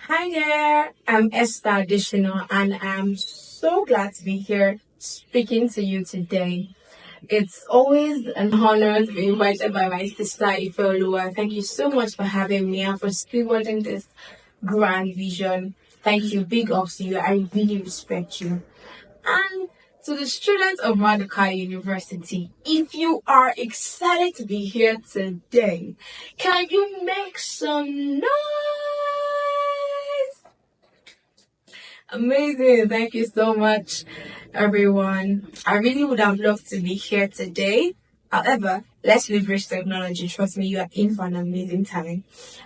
Hi there, I'm Esther Additional, and I'm so glad to be here speaking to you today. It's always an honor to be invited by my sister Ifeoluwa. Thank you so much for having me and for stewarding this grand vision. Thank you, big ups to you. I really respect you. And to the students of Maduka University, if you are excited to be here today, can you make some noise? Amazing. Thank you so much, everyone. I really would have loved to be here today. However, let's leverage technology. Trust me, you are in for an amazing time.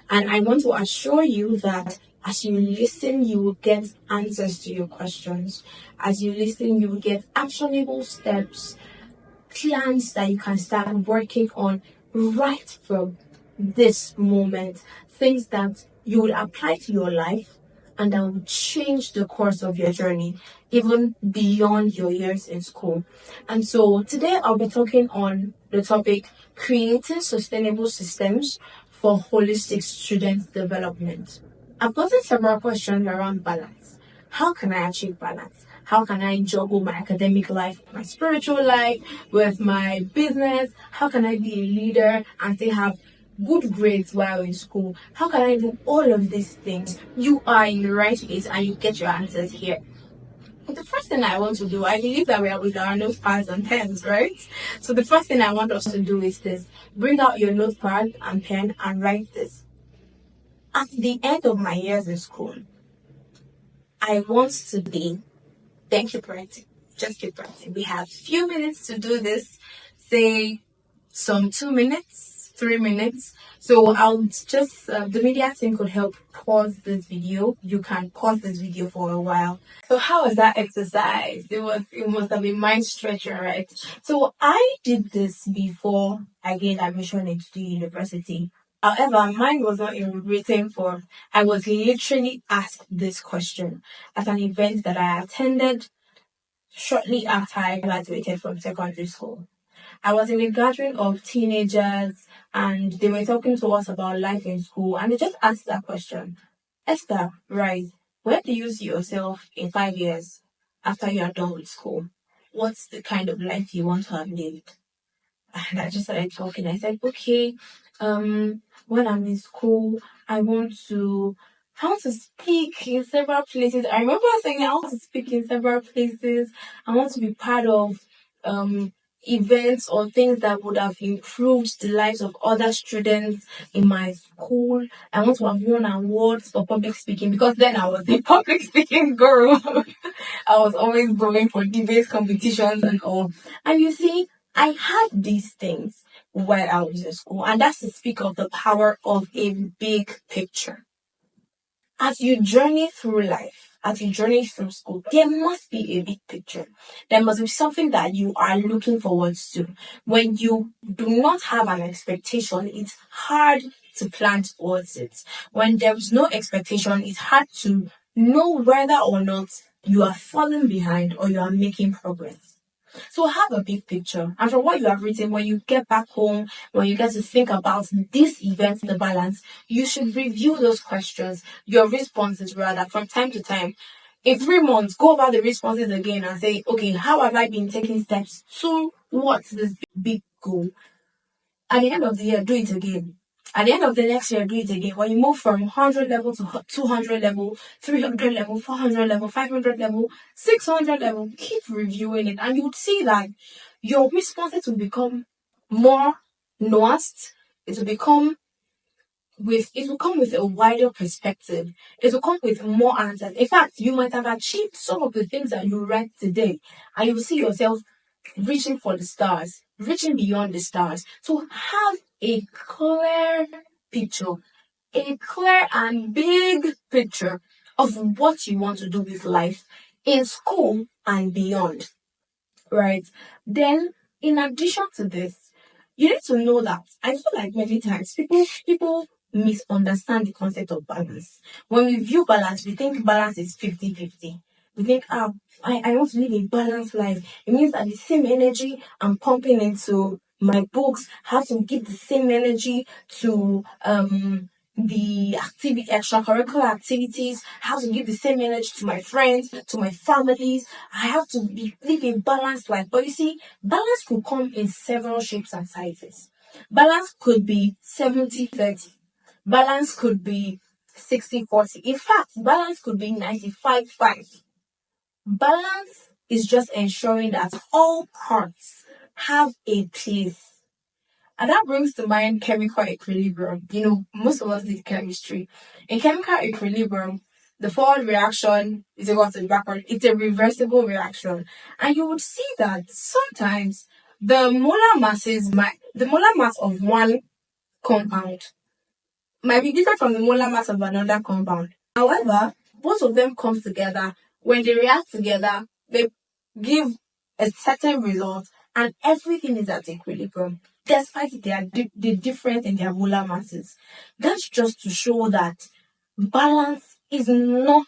And I want to assure you that as you listen, you will get answers to your questions. As you listen, you will get actionable steps, plans that you can start working on right from this moment. Things that you will apply to your life and that will change the course of your journey, even beyond your years in school. And so today I'll be talking on the topic creating sustainable systems for holistic student development. I've gotten several questions around balance. How can I achieve balance? How can I juggle my academic life, my spiritual life, with my business? How can I be a leader and still have good grades while in school? How can I do all of these things? You are in the right place and you get your answers here. The first thing I want to do, I believe that we are with our notepads and pens, right? So the first thing I want us to do is this. Bring out your notepad and pen and write this. At the end of my years in school, I want to be. Thank you, Brent. Just keep writing. We have few minutes to do this. Say some 2 minutes, 3 minutes. So I'll just the media team could help pause this video. You can pause this video for a while. So how was that exercise? It must have been mind stretcher, right? So I did this before I gained admission into the university. However, mine was not in written form. I was literally asked this question at an event that I attended shortly after I graduated from secondary school. I was in a gathering of teenagers and they were talking to us about life in school and they just asked that question. Esther, right, where do you see yourself in 5 years after you are done with school? What's the kind of life you want to have lived? And I just started talking. I said, okay, when I'm in school, I want to speak in several places. I remember saying I want to speak in several places. I want to be part of um events or things that would have improved the lives of other students in my school. I want to have won awards for public speaking because then I was a public speaking guru. I was always going for debate competitions and all. And you see, I had these things while I was in school, and that's to speak of the power of a big picture. As you journey through life, as you journey through school, there must be a big picture. There must be something that you are looking forward to. When you do not have an expectation, it's hard to plan towards it. When there is no expectation, it's hard to know whether or not you are falling behind or you are making progress. So have a big picture. And from what you have written, when you get back home, when you get to think about this event in the balance, you should review those questions, your responses rather, from time to time. In 3 months, go over the responses again and say, okay, how have I been taking steps towards this big goal? At the end of the year, do it again. At the end of the next year, do it again. When you move from 100 level to 200 level, 300 level, 400 level, 500 level, 600 level, keep reviewing it. And you would see that your responses will become more nuanced. It will come with a wider perspective. It will come with more answers. In fact, you might have achieved some of the things that you write today, and you will see yourself reaching for the stars, reaching beyond the stars. So have a clear picture, a clear and big picture of what you want to do with life in school and beyond. Right? Then, in addition to this, you need to know that I feel like many times people misunderstand the concept of balance. When we view balance, we think balance is 50-50. We think, I want to live a balanced life. It means that the same energy I'm pumping into my books have to give the same energy to the extracurricular activities. I have to give the same energy to my friends, to my families. I have to live a balanced life. But you see, balance could come in several shapes and sizes. Balance could be 70-30. Balance could be 60-40. In fact, balance could be 95-5. Balance is just ensuring that all parts have a place. And that brings to mind chemical equilibrium. Most of us did chemistry. In chemical equilibrium, the forward reaction is equal to the backward. It's a reversible reaction. And you would see that sometimes the molar mass of one compound might be different from the molar mass of another compound. However, both of them come together. When they react together, they give a certain result, and everything is at equilibrium, despite the difference in their molar masses. That's just to show that balance is not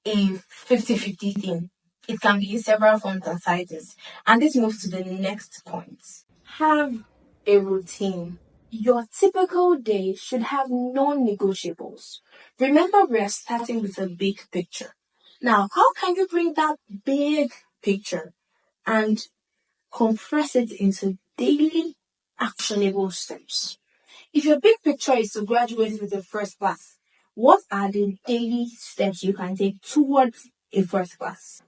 a 50-50 thing. It can be in several forms and sizes. And this moves to the next point. Have a routine. Your typical day should have non-negotiables. Remember, we're starting with a big picture. Now, how can you bring that big picture and compress it into daily actionable steps? If your big picture is to graduate with a first class, what are the daily steps you can take towards a first class?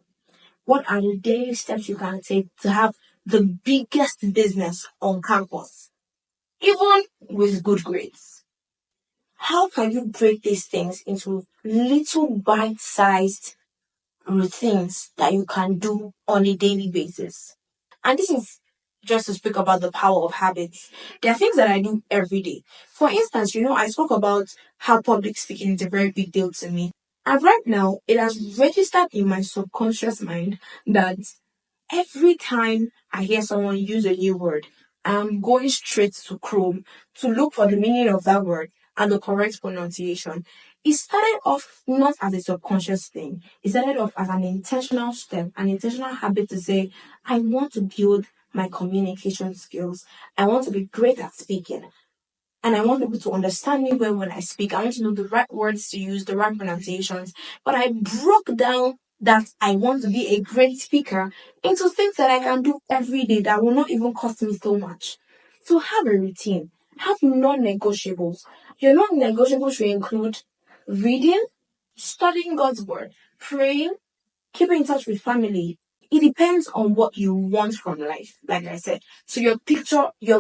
What are the daily steps you can take to have the biggest business on campus, even with good grades? How can you break these things into little bite-sized routines that you can do on a daily basis? And this is just to speak about the power of habits. There are things that I do every day. For instance, I spoke about how public speaking is a very big deal to me. And right now, it has registered in my subconscious mind that every time I hear someone use a new word, I'm going straight to Chrome to look for the meaning of that word and the correct pronunciation. It started off not as a subconscious thing. It started off as an intentional step, an intentional habit to say, I want to build my communication skills. I want to be great at speaking. And I want people to understand me well when I speak. I want to know the right words to use, the right pronunciations. But I broke down that I want to be a great speaker into things that I can do every day that will not even cost me so much. So have a routine. Have non-negotiables. Your non-negotiables should include reading, studying God's word, praying, keeping in touch with family. It depends on what you want from life, like I said. So your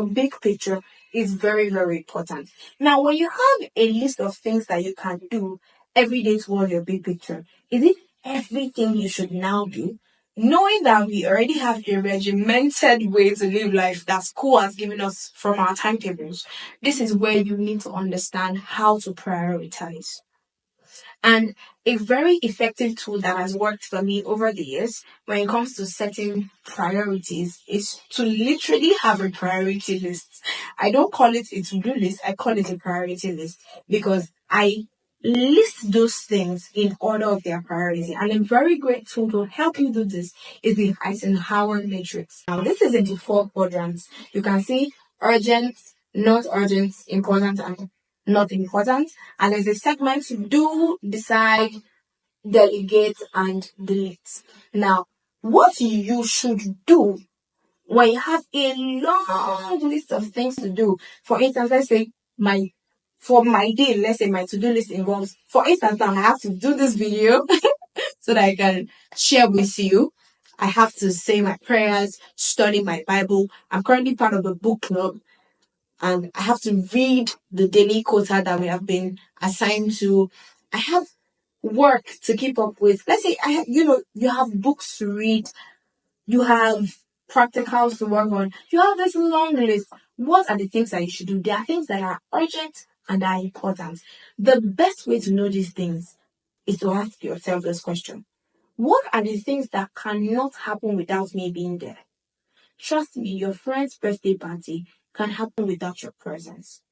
big picture is very, very important. Now, when you have a list of things that you can do every day towards your big picture, is it everything you should now do? Knowing that we already have a regimented way to live life that school has given us from our timetables, this is where you need to understand how to prioritize. And a very effective tool that has worked for me over the years when it comes to setting priorities is to literally have a priority list. I don't call it a to-do list, I call it a priority list because I list those things in order of their priority. And a very great tool to help you do this is the Eisenhower matrix. Now, this is in the 4 quadrants. You can see urgent, not urgent, important, and not important. And there's a segment to do, decide, delegate, and delete. Now, what you should do when you have a long list of things to do, for instance, let's say for my day, let's say my to-do list involves, for instance, now I have to do this video so that I can share with you. I have to say my prayers, study my Bible. I'm currently part of a book club and I have to read the daily quota that we have been assigned to. I have work to keep up with. Let's say you have books to read, you have practicals to work on, you have this long list. What are the things that you should do? There are things that are urgent and are important. The best way to know these things is to ask yourself this question. What are the things that cannot happen without me being there? Trust me, your friend's birthday party can happen without your presence.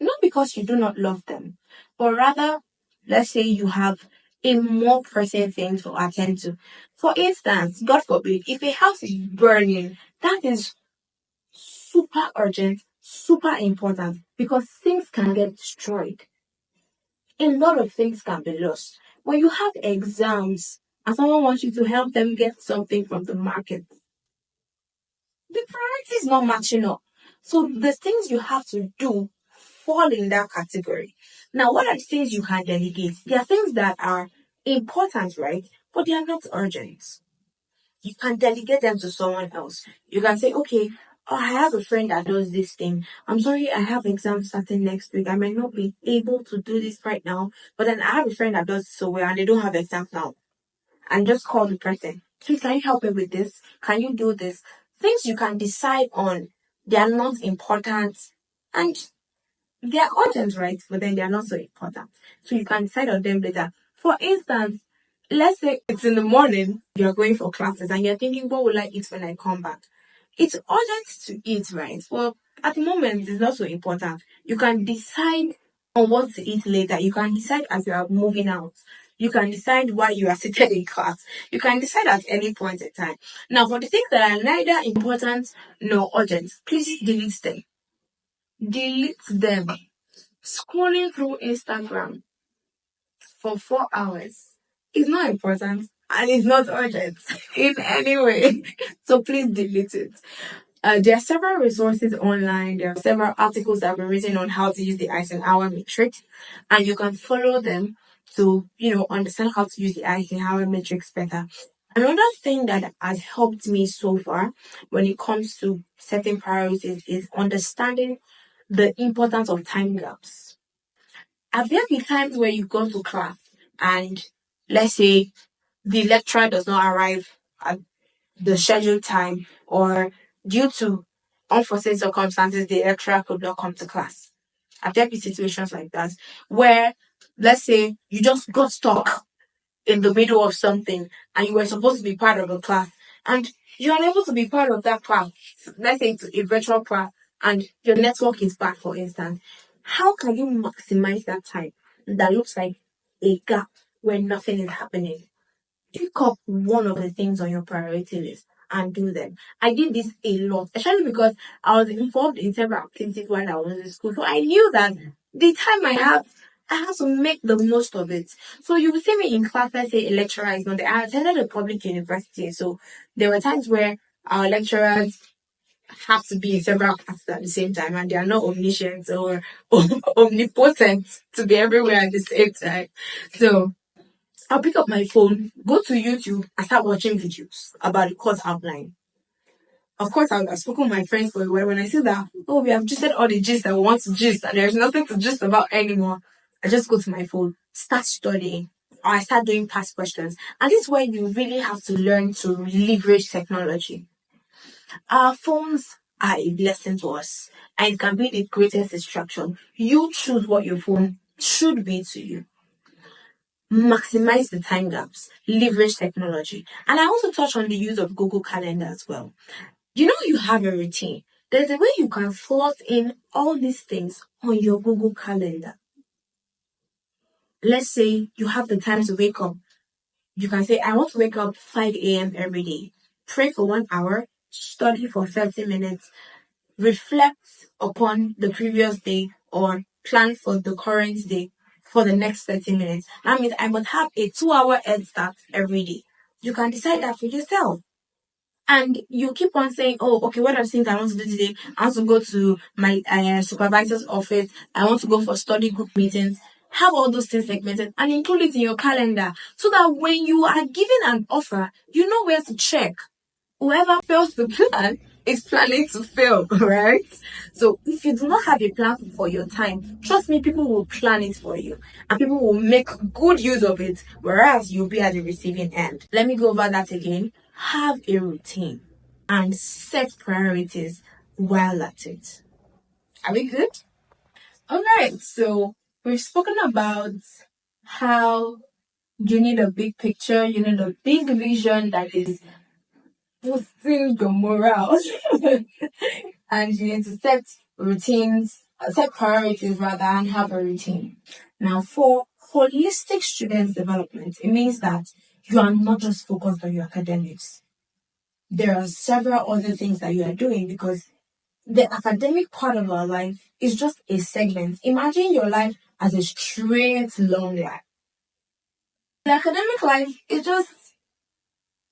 Not because you do not love them, but rather, let's say you have a more pressing thing to attend to. For instance, God forbid, if a house is burning, that is super urgent, super important because things can get destroyed. A lot of things can be lost. When you have exams and someone wants you to help them get something from the market, the priority is not matching up. So the things you have to do fall in that category. Now, what are the things you can delegate? There are things that are important, right? But they are not urgent. You can delegate them to someone else. You can say, okay, oh, I have a friend that does this thing. I'm sorry, I have exams starting next week. I might not be able to do this right now, but then I have a friend that does it so well and they don't have exams now. And just call the person. Please, can you help me with this? Can you do this? Things you can decide on. They are not important and they are urgent, right? But then they are not so important. So you can decide on them later. For instance, let's say it's in the morning, you're going for classes and you're thinking, what will I eat when I come back? It's urgent to eat, right? Well, at the moment, it's not so important. You can decide on what to eat later. You can decide as you are moving out. You can decide while you are seated in class. You can decide at any point in time. Now, for the things that are neither important nor urgent, please delete them. Delete them. Scrolling through Instagram for 4 hours is not important and it's not urgent in any way. So please delete it. There are several resources online. There are several articles that have been written on how to use the Eisenhower matrix, and you can follow them to, understand how to use the Eisenhower matrix better. Another thing that has helped me so far when it comes to setting priorities is understanding the importance of time gaps. Have there been times where you go to class and let's say the lecturer does not arrive at the scheduled time, or due to unforeseen circumstances, the lecturer could not come to class? Have there been situations like that where, let's say, you just got stuck in the middle of something and you were supposed to be part of a class and you're unable to be part of that class? Let's say it's a virtual class and your network is bad, for instance. How can you maximize that time that looks like a gap where nothing is happening? Pick up one of the things on your priority list and do them. I did this a lot, especially because I was involved in several activities while I was in school. So I knew that the time I have to make the most of it. So you will see me in class, let's say a lecturer is not there. I attended a public university, so there were times where our lecturers have to be in several classes at the same time and they are not omniscient or omnipotent to be everywhere at the same time. So I'll pick up my phone, go to YouTube, and start watching videos about the course outline. Of course, I've spoken with my friends for a while. When I see that, oh, we have gisted all the gist that we want to gist, and there's nothing to gist about anymore, I just go to my phone, start studying, or I start doing past questions. And this is where you really have to learn to leverage technology. Our phones are a blessing to us, and it can be the greatest distraction. You choose what your phone should be to you. Maximize the time gaps, leverage technology. And I also touch on the use of Google Calendar as well. You have a routine. There's a way you can slot in all these things on your Google Calendar. Let's say you have the time to wake up. You can say, I want to wake up 5 a.m. every day, pray for 1 hour, study for 30 minutes, reflect upon the previous day, or plan for the current day for the next 30 minutes. That means I must have a 2 hour head start every day. You can decide that for yourself. And you keep on saying, oh, okay, what are the things I want to do today? I want to go to my supervisor's office. I want to go for study group meetings. Have all those things segmented and include it in your calendar so that when you are given an offer, you know where to check. Whoever fails to plan is planning to fail, right? So if you do not have a plan for your time, trust me, people will plan it for you and people will make good use of it, whereas you'll be at the receiving end. Let me go over that again. Have a routine and set priorities while at it. Are we good? All right. So we've spoken about how you need a big picture, you need a big vision that is boosting your morale. And you need to set priorities rather, and have a routine. Now, for holistic student development, it means that you are not just focused on your academics. There are several other things that you are doing because the academic part of our life is just a segment. Imagine your life as a straight long line. The academic life is just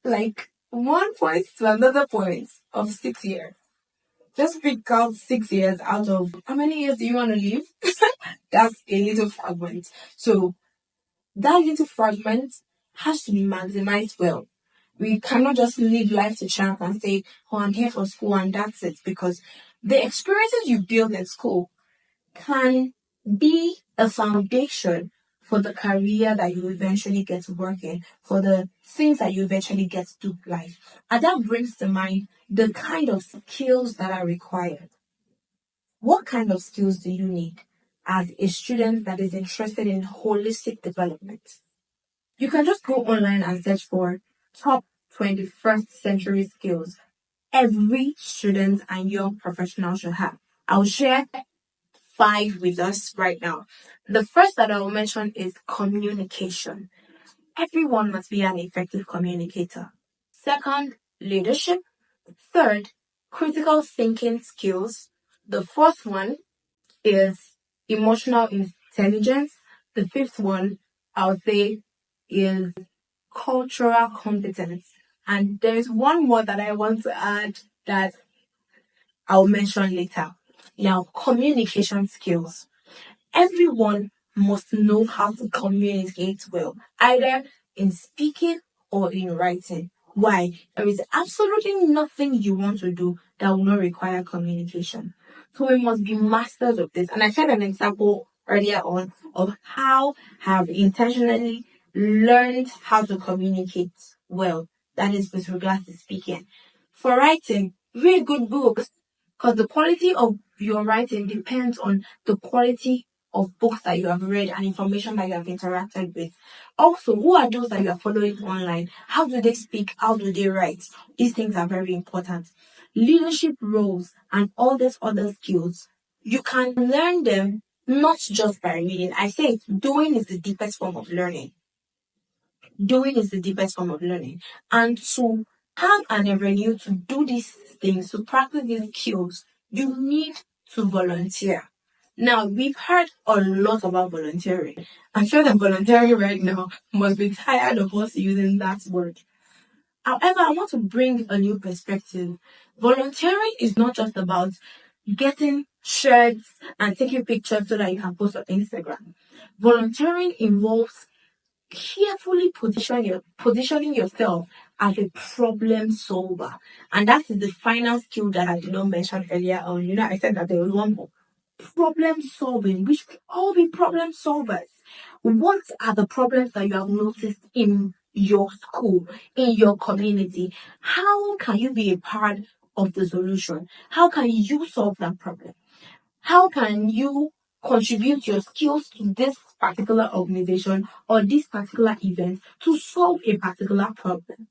like one point to another point of 6 years. Just pick out 6 years out of how many years do you want to live? That's a little fragment. So that little fragment has to be maximized well. We cannot just live life to chance and say, oh, I'm here for school and that's it. Because the experiences you build in school can be a foundation for the career that you eventually get to work in, for the things that you eventually get to do in life. And that brings to mind the kind of skills that are required. What kind of skills do you need as a student that is interested in holistic development? You can just go online and search for top 21st century skills every student and young professional should have. I'll share 5 with us right now. The first that I will mention is communication. Everyone must be an effective communicator. Second, leadership. Third, critical thinking skills. The fourth one is emotional intelligence. The fifth one, I would say, is cultural competence. And there's one more that I want to add that I'll mention later. Now, communication skills. Everyone must know how to communicate well, either in speaking or in writing. Why? There is absolutely nothing you want to do that will not require communication. So we must be masters of this. And I shared an example earlier on of how I have intentionally learned how to communicate well. That is with regards to speaking. For writing, read good books because the quality of your writing depends on the quality of books that you have read and information that you have interacted with. Also, who are those that you are following online? How do they speak? How do they write? These things are very important. Leadership roles and all these other skills, you can learn them not just by reading. I say doing is the deepest form of learning. Doing is the deepest form of learning. And to have an avenue to do these things, to practice these skills, you need to volunteer. Now, we've heard a lot about volunteering. I'm sure that volunteering right now must be tired of us using that word. However, I want to bring a new perspective. Volunteering is not just about getting shirts and taking pictures so that you can post on Instagram. Volunteering involves carefully positioning yourself as a problem solver. And that is the final skill that I did not mention earlier on. I said that there was one more. Problem solving. We should all be problem solvers. What are the problems that you have noticed in your school, in your community? How can you be a part of the solution? How can you solve that problem? How can you contribute your skills to this particular organization or this particular event to solve a particular problem?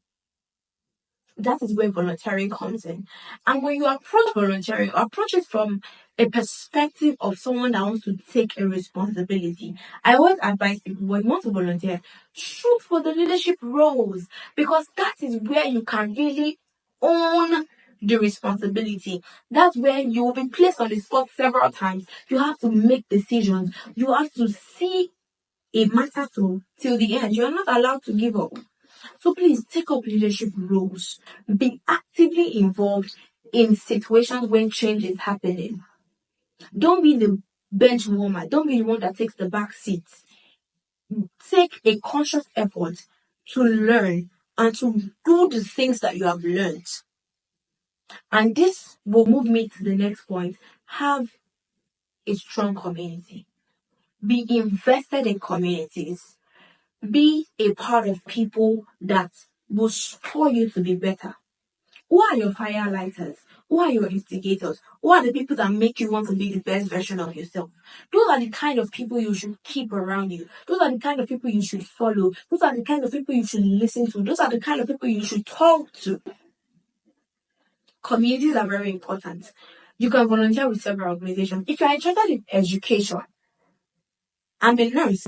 That is where volunteering comes in. And when you approach volunteering, approach it from a perspective of someone that wants to take a responsibility. I always advise people when you want to volunteer, shoot for the leadership roles because that is where you can really own the responsibility. That's where you will be placed on the spot several times. You have to make decisions. You have to see a matter through till the end. You're not allowed to give up. So please take up leadership roles. Be actively involved in situations when change is happening. Don't be the bench warmer. Don't be the one that takes the back seat. Take a conscious effort to learn and to do the things that you have learned. And this will move me to the next point. Have a strong community. Be invested in communities. Be a part of people that will spur you to be better. Who are your firelighters? Who are your instigators? Who are the people that make you want to be the best version of yourself? Those are the kind of people you should keep around you. Those are the kind of people you should follow. Those are the kind of people you should listen to. Those are the kind of people you should talk to. Communities are very important. You can volunteer with several organizations. If you're interested in education, I'm a nurse.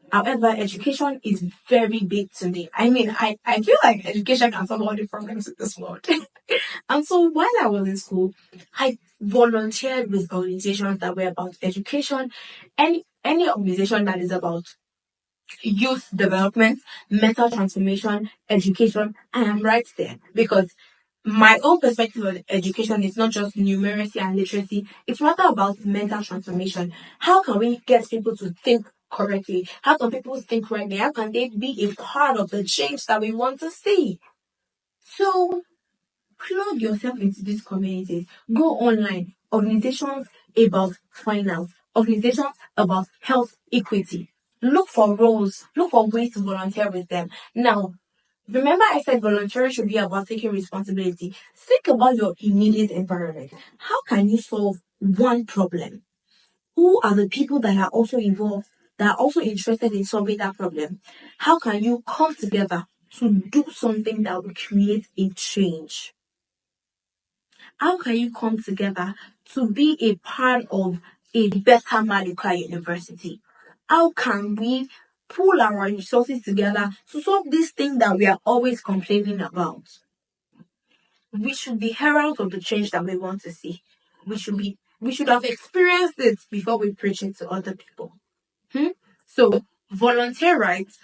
However, education is very big to me. I mean, I feel like education can solve all the problems in this world. And so while I was in school, I volunteered with organizations that were about education, any organization that is about youth development, mental transformation, education. I am right there because my own perspective of education is not just numeracy and literacy, it's rather about mental transformation. How can we get people to think correctly? How can people think correctly? How can they be a part of the change that we want to see? So plug yourself into these communities. Go online. Organizations about finance, organizations about health equity. Look for roles, look for ways to volunteer with them. Now, remember I said volunteering should be about taking responsibility. Think about your immediate environment. How can you solve one problem? Who are the people that are also involved, that are also interested in solving that problem? How can you come together to do something that will create a change? How can you come together to be a part of a better Maduka University? How can we pool our resources together to solve this thing that we are always complaining about? We should be heralds of the change that we want to see. We should have experienced it before we preach it to other people. Hmm? So volunteer rights,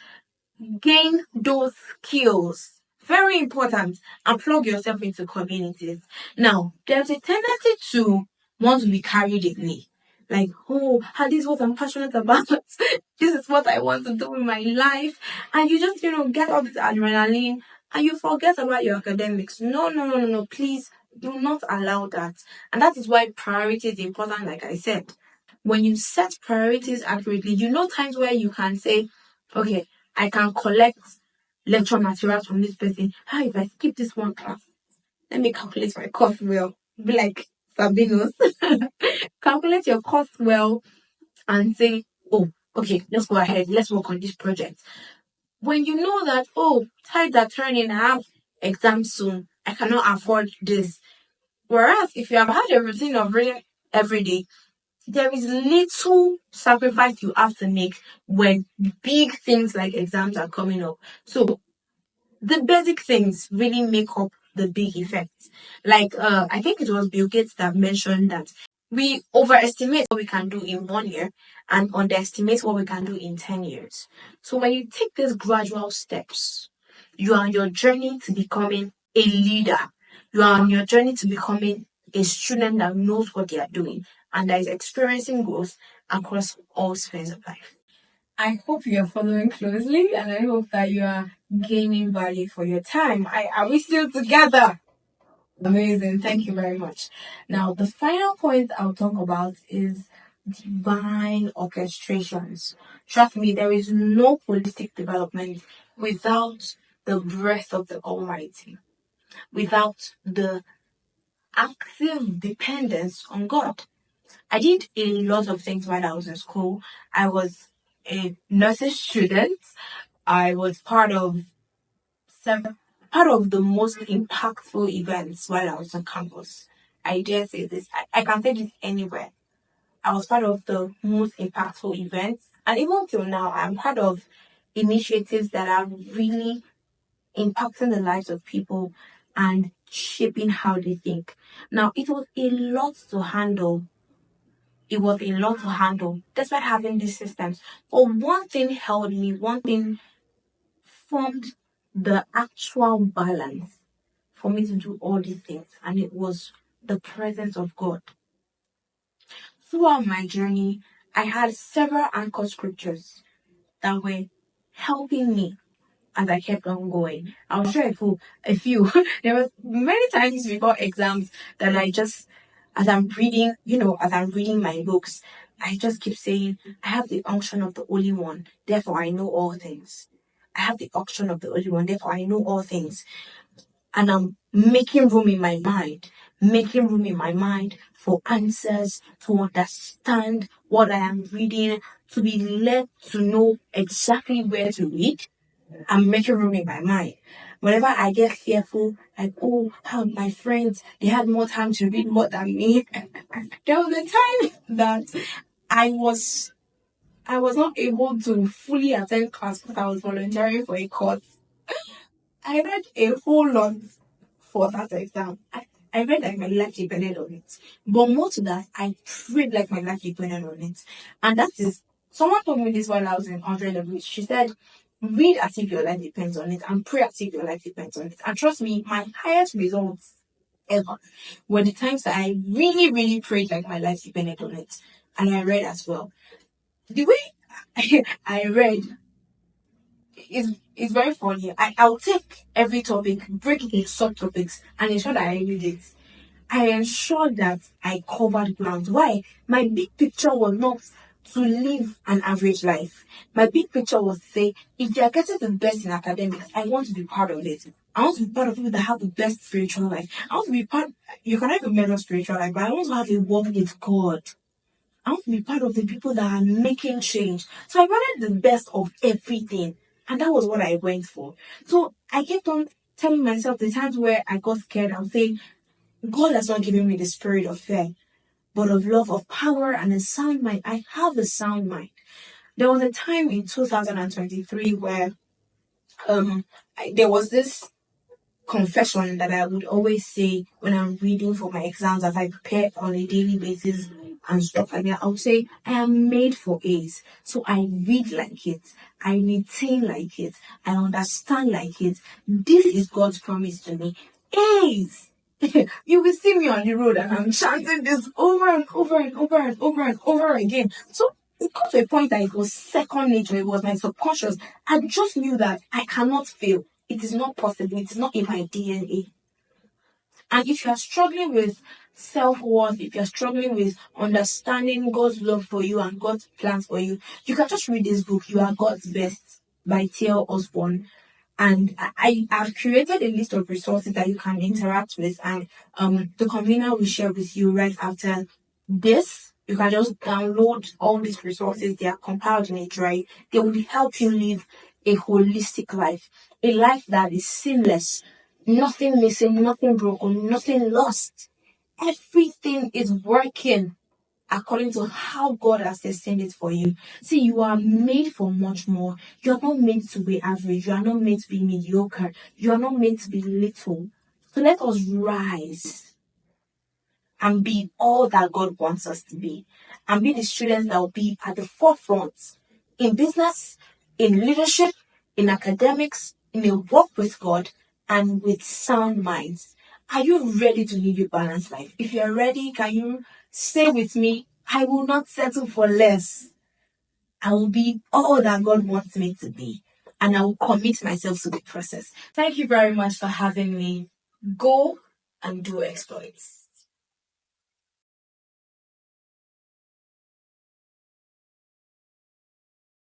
gain those skills. Very important. And plug yourself into communities. Now, there's a tendency to want to be carried away. Like, oh, this is what I'm passionate about. This is what I want to do in my life. And you just, get all this adrenaline and you forget about your academics. No, no, no, no, no. Please do not allow that. And that is why priority is important, like I said. When you set priorities accurately, times where you can say, okay, I can collect lecture materials from this person. How if I skip this one class? Let me calculate my cost well. Be like Sabinos. Calculate your cost well and say, oh, okay, let's go ahead. Let's work on this project. When you know that, oh, tides are turning, I have exams soon. I cannot afford this. Whereas if you have had a routine of reading every day, there is little sacrifice you have to make when big things like exams are coming up. So the basic things really make up the big effects. Like I think it was Bill Gates that mentioned that we overestimate what we can do in 1 year and underestimate what we can do in 10 years. So when you take these gradual steps, you are on your journey to becoming a leader. You are on your journey to becoming a student that knows what they are doing and that is experiencing growth across all spheres of life. I hope you are following closely and I hope that you are gaining value for your time. Are we still together? Amazing. Thank you very much. Now, the final point I'll talk about is divine orchestrations. Trust me, there is no holistic development without the breath of the Almighty, without the active dependence on God. I did a lot of things while I was in school. I was a nursing student. I was part of the most impactful events while I was on campus. I dare say this. I can say this anywhere. I was part of the most impactful events, and even till now, I'm part of initiatives that are really impacting the lives of people and shaping how they think. Now, it was a lot to handle. It was a lot to handle, despite having these systems. But one thing held me, one thing formed the actual balance for me to do all these things, and it was the presence of God. Throughout my journey, I had several anchor scriptures that were helping me as I kept on going. I'll share a few. There were many times before exams that I just, as I'm reading, as I'm reading my books, I just keep saying, I have the unction of the Holy One, therefore I know all things. I have the unction of the Holy One, therefore I know all things. And I'm making room in my mind for answers, to understand what I am reading, to be led to know exactly where to read. I'm making room in my mind. Whenever I get fearful, like, oh, how my friends, they had more time to read more than me. There was a time that I was I was not able to fully attend class because I was volunteering for a course. I read a whole lot for that exam. I read like my life depended on it. But more to that, I prayed like my life depended on it. And that is, someone told me this while I was in 100 level. She said, read as if your life depends on it and pray as if your life depends on it. And trust me, my highest results ever were the times that I really, really prayed like my life depended on it. And I read as well. The way I read is very funny. I'll take every topic, break it into subtopics, and ensure that I read it. I ensure that I covered ground. Why? My big picture was not to live an average life. My big picture was to say, if they are getting the best in academics, I want to be part of it. I want to be part of people that have the best spiritual life. I want to be part, you can have a measure spiritual life, but I want to have a walk with God. I want to be part of the people that are making change. So I wanted the best of everything. And that was what I went for. So I kept on telling myself the times where I got scared, I would say, God has not given me the spirit of fear, but of love, of power, and a sound mind. I have a sound mind. There was a time in 2023 where there was this confession that I would always say when I'm reading for my exams as I prepare on a daily basis and stuff like that. I would say, I am made for A's. So I read like it. I retain like it. I understand like it. This is God's promise to me. A's. You will see me on the road and I'm chanting this over and over and over and over and over again. So it got to a point that it was second nature, it was my subconscious. I just knew that I cannot fail. It is not possible, it is not in my DNA. And if you are struggling with self worth, if you're struggling with understanding God's love for you and God's plans for you, you can just read this book, You Are God's Best by T.L. Osborne. And I have created a list of resources that you can interact with, and the convener will share with you right after this. You can just download all these resources. They are compiled in a drive. They will help you live a holistic life, a life that is seamless, nothing missing, nothing broken, nothing lost. Everything is working according to how God has destined it for you. See, you are made for much more. You are not meant to be average. You are not meant to be mediocre. You are not meant to be little. So let us rise and be all that God wants us to be. And be the students that will be at the forefront in business, in leadership, in academics, in a walk with God, and with sound minds. Are you ready to live a balanced life? If you're ready, can you say with me, I will not settle for less. I will be all that God wants me to be. And I will commit myself to the process. Thank you very much for having me. Go and do exploits.